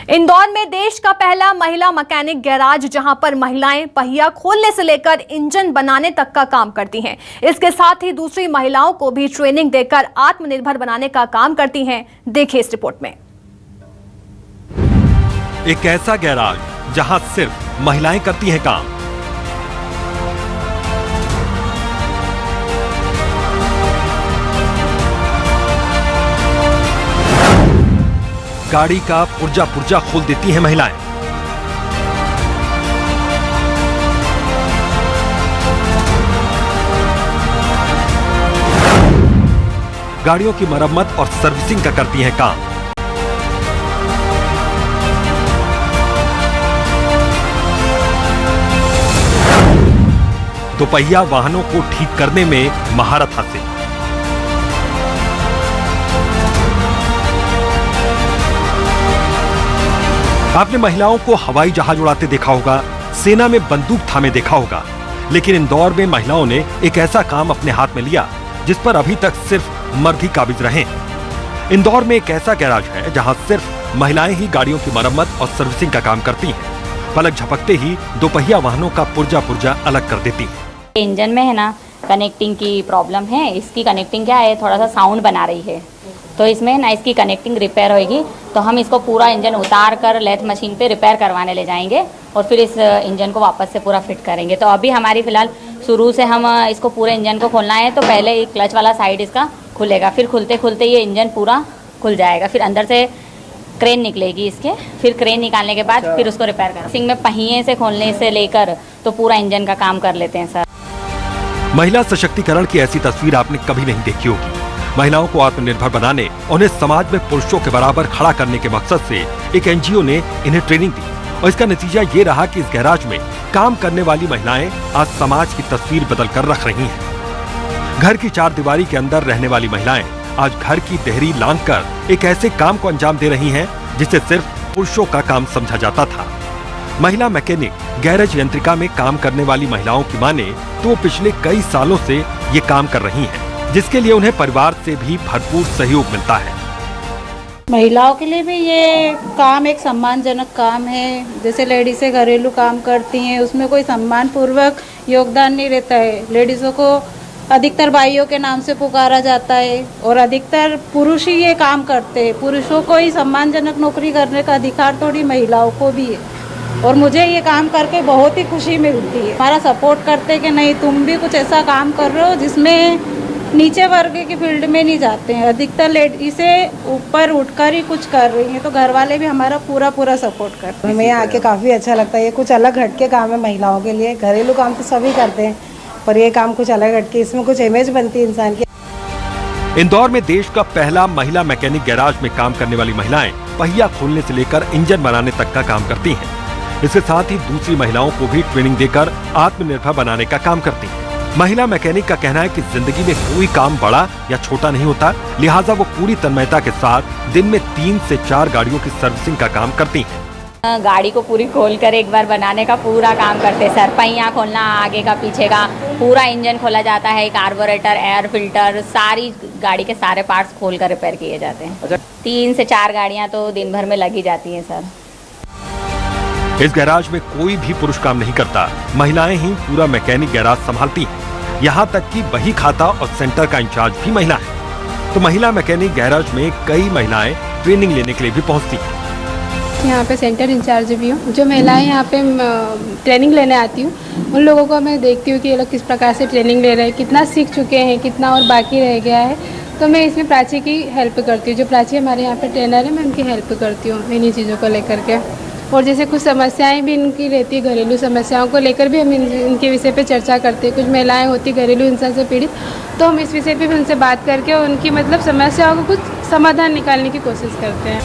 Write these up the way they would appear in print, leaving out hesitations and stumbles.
इंदौर में देश का पहला महिला मैकेनिक गैराज, जहां पर महिलाएं पहिया खोलने से लेकर इंजन बनाने तक का काम करती हैं। इसके साथ ही दूसरी महिलाओं को भी ट्रेनिंग देकर आत्मनिर्भर बनाने का काम करती हैं। देखिए इस रिपोर्ट में। एक ऐसा गैराज जहां सिर्फ महिलाएं करती हैं काम। गाड़ी का पुर्जा पुर्जा खोल देती हैं महिलाएं। गाड़ियों की मरम्मत और सर्विसिंग का करती हैं काम। दोपहिया वाहनों को ठीक करने में महारत हासिल। आपने महिलाओं को हवाई जहाज उड़ाते देखा होगा, सेना में बंदूक थामे देखा होगा, लेकिन इंदौर में महिलाओं ने एक ऐसा काम अपने हाथ में लिया जिस पर अभी तक सिर्फ मर्द ही काबिज रहे। इंदौर में एक ऐसा गैराज है जहां सिर्फ महिलाएं ही गाड़ियों की मरम्मत और सर्विसिंग का काम करती हैं। पलक झपकते ही दोपहिया वाहनों का पुर्जा पुर्जा अलग कर देती हैं। इंजन में है ना कनेक्टिंग की प्रॉब्लम है। इसकी कनेक्टिंग क्या है, थोड़ा सा साउंड बना रही है, तो इसमें ना इसकी कनेक्टिंग रिपेयर होगी। तो हम इसको पूरा इंजन उतार कर लेथ मशीन पे रिपेयर करवाने ले जाएंगे और फिर इस इंजन को वापस से पूरा फिट करेंगे। तो अभी हमारी फिलहाल शुरू से हम इसको पूरे इंजन को खोलना है। तो पहले एक क्लच वाला साइड इसका खुलेगा, फिर खुलते खुलते ये इंजन पूरा खुल जाएगा। फिर अंदर से क्रेन निकलेगी इसके, फिर क्रेन निकालने के बाद फिर उसको रिपेयर करें। सिंग में पहिए से खोलने से लेकर तो पूरा इंजन का काम कर लेते हैं सर। महिला सशक्तिकरण की ऐसी तस्वीर आपने कभी नहीं देखी होगी। महिलाओं को आत्मनिर्भर बनाने, उन्हें समाज में पुरुषों के बराबर खड़ा करने के मकसद से एक एनजीओ ने इन्हें ट्रेनिंग दी और इसका नतीजा ये रहा कि इस गैराज में काम करने वाली महिलाएं आज समाज की तस्वीर बदल कर रख रही हैं। घर की चार दीवारी के अंदर रहने वाली महिलाएं आज घर की देहरी लांघ कर एक ऐसे काम को अंजाम दे रही हैं जिसे सिर्फ पुरुषों का काम समझा जाता था। महिला मैकेनिक गैरेज यंत्रिका में काम करने वाली महिलाओं की माने तो वो पिछले कई सालों से ये काम कर रही हैं, जिसके लिए उन्हें परिवार से भी भरपूर सहयोग मिलता है। महिलाओं के लिए भी ये काम एक सम्मानजनक काम है। जैसे लेडीज़ें घरेलू काम करती हैं, उसमें कोई सम्मान पूर्वक योगदान नहीं रहता है। लेडीज़ों को अधिकतर भाइयों के नाम से पुकारा जाता है और अधिकतर पुरुष ही ये काम करते हैं। पुरुषों को ही सम्मानजनक नौकरी करने का अधिकार थोड़ी महिलाओं को भी है और मुझे ये काम करके बहुत ही खुशी मिलती है। हमारा सपोर्ट करते कि नहीं, तुम भी कुछ ऐसा काम कर रहे हो जिसमें नीचे वर्ग की फील्ड में नहीं जाते हैं। अधिकतर लेडीज़े ऊपर उठकर ही कुछ कर रही हैं, तो घर वाले भी हमारा पूरा सपोर्ट करते हैं। हमें यहाँ आके काफ़ी अच्छा लगता है। ये कुछ अलग हटके काम है महिलाओं के लिए। घरेलू काम तो सभी करते हैं, पर ये काम कुछ अलग हटके, इसमें कुछ इमेज बनती है इंसान की। इंदौर में देश का पहला महिला मैकेनिक गैराज में काम करने वाली महिलाएं पहिया खोलने से लेकर इंजन बनाने तक का काम करती हैं। इसके साथ ही दूसरी महिलाओं को भी ट्रेनिंग देकर आत्मनिर्भर बनाने का काम करती हैं। महिला मैकेनिक का कहना है कि जिंदगी में कोई काम बड़ा या छोटा नहीं होता, लिहाजा वो पूरी तन्मयता के साथ दिन में 3 से 4 गाड़ियों की सर्विसिंग का काम करती हैं। गाड़ी को पूरी खोल कर एक बार बनाने का पूरा काम करते हैं सर। पहिया खोलना, आगे का पीछे का पूरा इंजन खोला जाता है, कार्बोरेटर, एयर फिल्टर, सारी गाड़ी के सारे पार्ट्स खोल कर रिपेयर किए जाते हैं। 3 से 4 गाड़ियाँ तो दिन भर में लगी जाती हैं सर। इस गैराज में कोई भी पुरुष काम नहीं करता, महिलाएं ही पूरा मैकेनिक गैराज संभालती हैं। यहाँ तक कि बही खाता और सेंटर का इंचार्ज भी महिला है। तो महिला मैकेनिक गैराज में कई महिलाएं ट्रेनिंग लेने के लिए भी पहुँचती हैं। यहाँ पे सेंटर इंचार्ज भी हूँ। जो महिलाएं यहाँ पे ट्रेनिंग लेने आती हूँ, उन लोगों को मैं देखती हूँ कि ये लोग किस प्रकार से ट्रेनिंग ले रहे हैं, कितना सीख चुके हैं, कितना और बाकी रह गया है। तो मैं इसमें प्राची की हेल्प करती हूँ। जो प्राची हमारे यहाँ पे ट्रेनर है, मैं उनकी हेल्प करती हूँ इन्हीं चीज़ों को लेकर के। और जैसे कुछ समस्याएं भी इनकी रहती है, घरेलू समस्याओं को लेकर भी हम इनके विषय पे चर्चा करते हैं। कुछ महिलाएं होती घरेलू हिंसा से पीड़ित, तो हम इस विषय पे भी उनसे बात करके उनकी मतलब समस्याओं को कुछ समाधान निकालने की कोशिश करते हैं।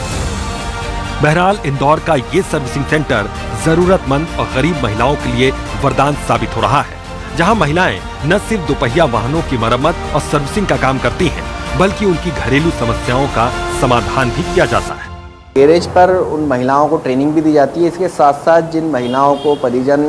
बहरहाल इंदौर का ये सर्विसिंग सेंटर जरूरतमंद और गरीब महिलाओं के लिए वरदान साबित हो रहा है, जहां महिलाएं न सिर्फ दोपहिया वाहनों की मरम्मत और सर्विसिंग का काम करती हैं, बल्कि उनकी घरेलू समस्याओं का समाधान भी किया जाता है। गैरेज पर उन महिलाओं को ट्रेनिंग भी दी जाती है। इसके साथ साथ जिन महिलाओं को परिजन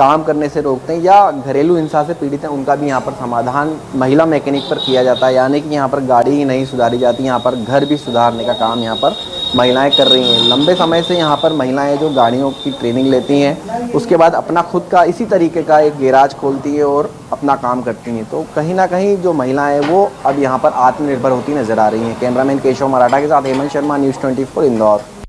काम करने से रोकते हैं या घरेलू हिंसा से पीड़ित हैं उनका भी यहाँ पर समाधान महिला मैकेनिक पर किया जाता है। यानी कि यहाँ पर गाड़ी ही नहीं सुधारी जाती, यहाँ पर घर भी सुधारने का काम यहाँ पर महिलाएं कर रही हैं। लंबे समय से यहाँ पर महिलाएं जो गाड़ियों की ट्रेनिंग लेती हैं उसके बाद अपना खुद का इसी तरीके का एक गैराज खोलती है और अपना काम करती हैं। तो कहीं ना कहीं जो महिलाएं हैं वो अब यहाँ पर आत्मनिर्भर होती नजर आ रही हैं। कैमरामैन केशव मराठा के साथ हेमंत शर्मा, न्यूज़ 24 इंदौर।